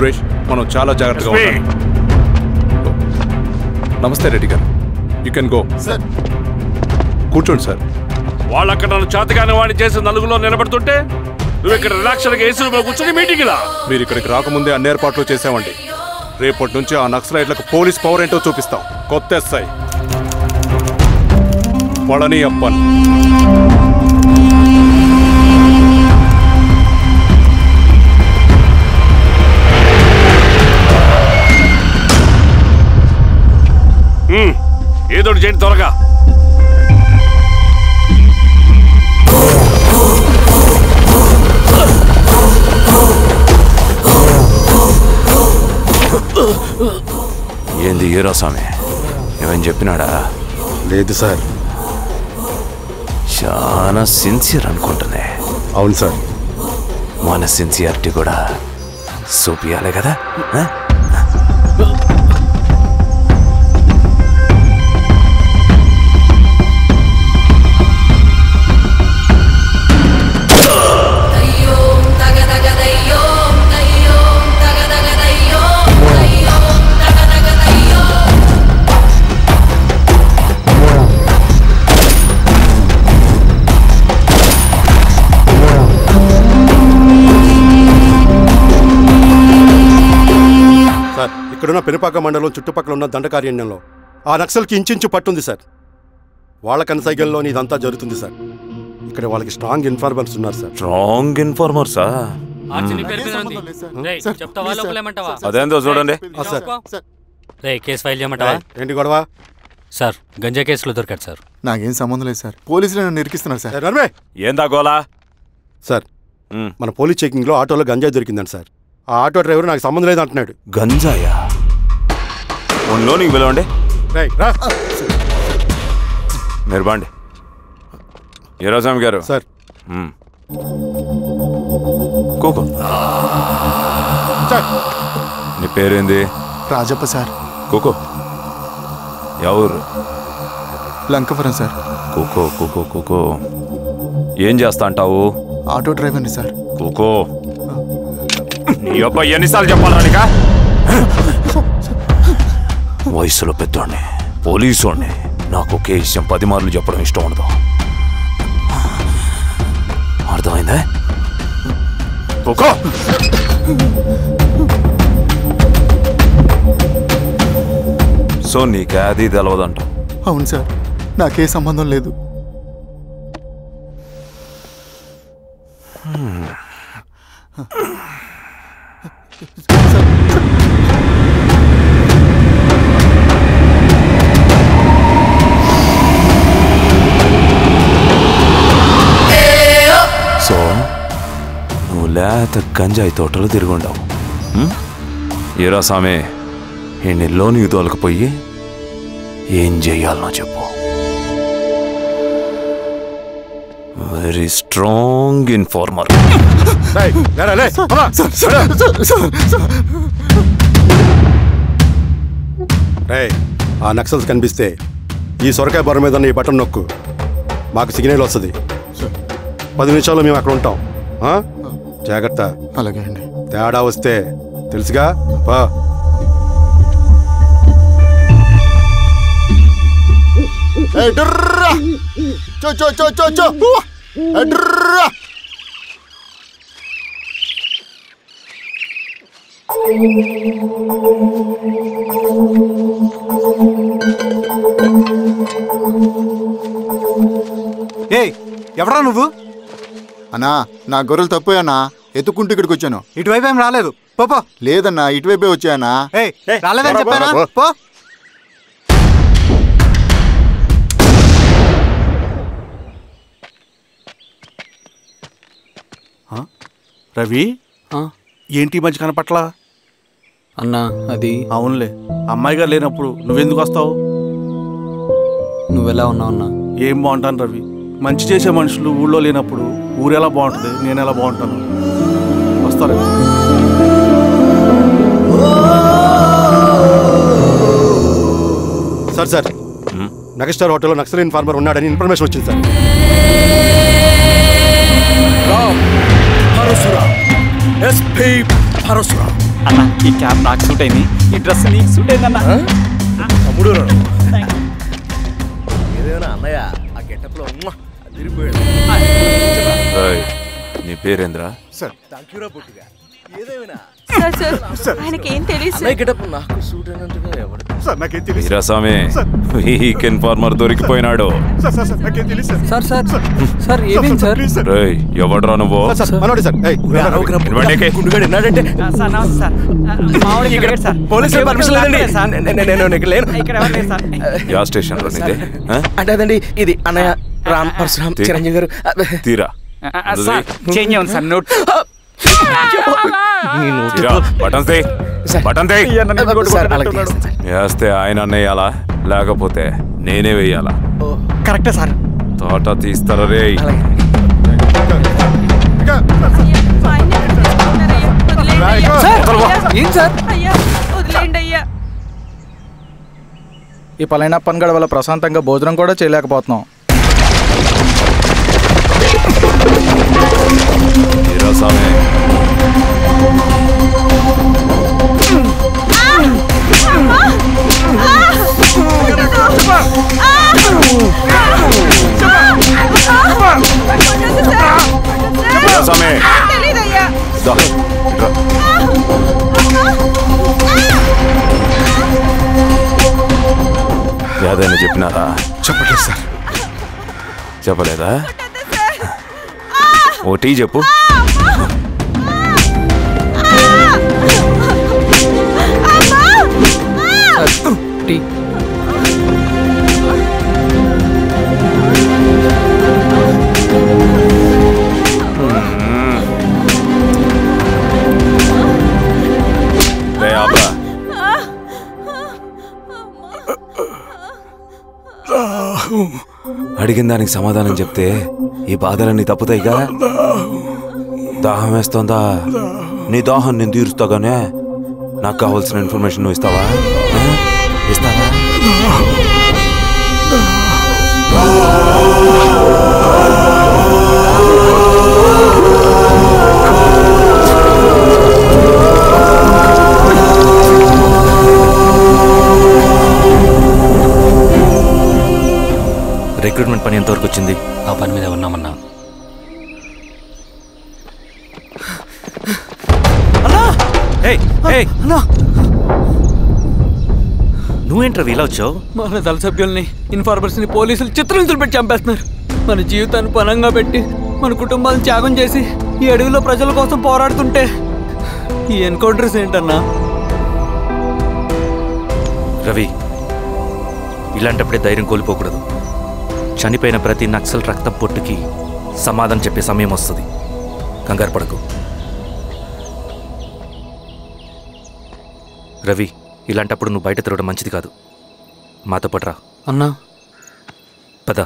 సురేష్, మనం చాలా జాగ్రత్తగా ఉండాలి. నమస్తే రెడ్డి గారు, యూ కెన్ గో. సార్ కూర్చోండి సార్. వాళ్ళక్కడ నన్ను చేతగానే వాడిని చేసి నలుగులో నిలబడుతుంటే నువ్వు ఇక్కడ రిలాక్స్గా ఏసీలో కూర్చొని మీటింగ్ లా. మీరు ఇక్కడికి రాకముందే అన్ని ఏర్పాట్లు చేసామండి. రేపటి నుంచి ఆ నక్సలైట్లకు పోలీస్ పవర్ ఏంటో చూపిస్తాం. కొత్త ఎస్ఐ పళని అప్పన్. ఏదో చేయండి త్వరగా. ఏంది హీరో స్వామి, ఏమని చెప్పినాడా? లేదు సార్. చాలా సిన్సియర్ అనుకుంటున్నా. అవును సార్. మన సిన్సియారిటీ కూడా చూపియాలి కదా. ఇక్కడున్న పెనుపాక మండలం చుట్టుపక్కల ఉన్న దండకారణ్యంలో ఆ నక్సల్కి ఇంచుంచు పట్టుంది సార్. వాళ్ళ కనసైగల్లోని ఇదంతా జరుగుతుంది సార్. ఇక్కడ వాళ్ళకి స్ట్రాంగ్ ఇన్ఫార్మర్స్ ఉన్నారు సార్. స్ట్రాంగ్ ఇన్ఫార్మర్సా? అదేందో చూడండి. కేసు ఫైల్ చేయమంటావా? ఏంటి గొడవ సార్? గంజా కేసులో దొరికాడు సార్. నాకేం సంబంధం లేదు సార్. పోలీసులు నన్ను నిరికిస్తున్నారు సార్. ఏందా గోలా? సార్ మన పోలీస్ చెకింగ్ లో ఆటోలో గంజాయి దొరికిందండి సార్. ఆ ఆటో డ్రైవర్ నాకు సంబంధం లేదు అంటున్నాడు. గంజాయా? ఒంట్లో నీకు పిలవండి. మీరు బాండి. హీరోస్వామి గారు సార్. కూకో. నీ పేరేంది? రాజప్ప సార్. కూకో. ఎవరు? లంకపురం సార్. కూకో కూకో కూకో. ఏం చేస్తా అంటావు? ఆటో డ్రైవర్ని సార్. కూకో. నీ యొక్క ఎన్నిసార్లు చెప్పాలా నీకా? వయసులో పెద్దోడిని, పోలీసోడిని, నాకు ఒకే విషయం 10 మార్లు చెప్పడం ఇష్టం ఉండదు. అర్థమైందా? కూకో. సో నీకే అది తెలవదంట? అవును సార్, నాకే సంబంధం లేదు. సో నువ్వు లేత గంజాయి తోటలు తిరుగుండవు. ఏరా సామే, ఈ నెలలో నీకు తోలకపోయి ఏం చెయ్యాలనో చెప్పు. Very strong informer. ఆ నక్సల్స్ కనిపిస్తే ఈ సొరకాయ బొర మీద ఈ బటన్ నొక్కు, మాకు సిగ్నల్ వస్తుంది. 10 నిమిషాల్లో మేము అక్కడ ఉంటాం. జాగ్రత్త. అలాగే అండి. తేడా వస్తే తెలుసుగా. ఎవరా నువ్వు? అన్నా, నా గొర్రెలు తప్పోయన్నా, ఎత్తుకుంటూ ఇక్కడికి వచ్చాను. ఇటువైపు ఏం రాలేదు. పో. లేదన్నా, ఇటువైపే వచ్చాయన్నా. రాలేదని చెప్పానా? పో. రవి, ఏంటి మధ్య కనపట్లా? అన్నా అది అవునులే, అమ్మాయి గారు లేనప్పుడు నువ్వెందుకు వస్తావు? నువ్వెలా ఉన్నావు అన్నా? ఏం బాగుంటాను రవి, మంచి చేసే మనుషులు ఊళ్ళో లేనప్పుడు ఊరెలా బాగుంటుంది, నేను ఎలా బాగుంటాను? వస్తారా? సార్ మెగాస్టార్ హోటల్లో నక్సల్ ఇన్ఫార్మర్ ఉన్నాడని ఇన్ఫర్మేషన్ వచ్చింది సార్. పరశురామ్, ఎస్పీ పరశురామ్. అన్న ఈ క్యాప్ నాకు సూట్ అయింది, ఈ డ్రెస్ నీకు సూట్ అయింది అన్న. తమ్ముడు ఏదేమైనా అన్నయ్య ఆ గెటప్లో తిరిగిపోయాడు. నీ పేరేంద్రా? Sir thank యూరా పుట్టిగా. ఏదేమైనా ఆయనకి ఏం తెలియదు అన్నయ్య గెటప్ నాకు సూట్ అయినట్టుగా ఎవరు సార్ నాకేం తెలియదు వీరాస్వామి వీక్ ఇన్ఫార్మర్ దొరికిపోయినాడు. సార్ నాకేం తెలియదు సార్. సార్ సార్ సార్ ఏమైంది సార్? రేయ్ ఎవడ్రా నువ్వు? మనోడి సార్. గుండుగాడు విన్నాడంటే సార్ నమస్తే సార్. మామూలుగా ఇక్కడ సార్ పోలీసు పర్మిషన్ లేదండి. నేను ఇక్కడ లేను. ఇక్కడ ఎవరు లేరు సార్. యా స్టేషన్ లో నీదే? అంటే అదండి ఇది అన్నయ్య రామ్ పరశురామ్ చిరంజీవి గారు. తీరా సార్ చేంజ్ అవ్వండి సార్ నోట్. బటన్ వేస్తే ఆయన అన్నయ్యాలా లేకపోతే నేనే వెయ్యాలా? కరెక్టే సార్. తోట తీస్తారా రే? ఏం సార్? ఈ పళనియప్పన్ గడ వల్ల ప్రశాంతంగా భోజనం కూడా చేయలేకపోతున్నాం. వీరాస్వామి యాదైనా చెప్పినారా? చెప్పట్లేదు సార్. చెప్పలేదా? ఓ టీ చెప్పు. టీ అడిగిన దానికి సమాధానం చెప్తే ఈ బాధలన్నీ తప్పుతాయిగా. దాహం వేస్తోందా? నీ దాహం నేను తీరుస్తాగానే నాకు కావాల్సిన ఇన్ఫర్మేషన్ నువ్వు ఇస్తావా? ఇస్తావా? రిక్రూట్మెంట్ పని ఎంతవరకు వచ్చింది? ఆ పని మీద ఉన్నామన్నా. నువ్వేంట్రా ఇలా వచ్చావు? మన దళ సభ్యుల్ని, ఇన్ఫార్మర్స్ని పోలీసులు చిత్రహింసలు పెట్టి చంపేస్తున్నారు. మన జీవితాన్ని పణంగా పెట్టి మన కుటుంబాలను త్యాగం చేసి ఈ అడవిలో ప్రజల కోసం పోరాడుతుంటే ఈ ఎన్కౌంటర్స్ ఏంటన్నా? రవి, ఇలాంటప్పుడే ధైర్యం కోల్పోకూడదు. చనిపోయిన ప్రతి నక్సల్ రక్తం పొట్టుకి సమాధానం చెప్పే సమయం వస్తుంది. కంగారు పడకు రవి. ఇలాంటప్పుడు నువ్వు బయట తిరగడం మంచిది కాదు. మాతో పట్రా అన్నా. పద.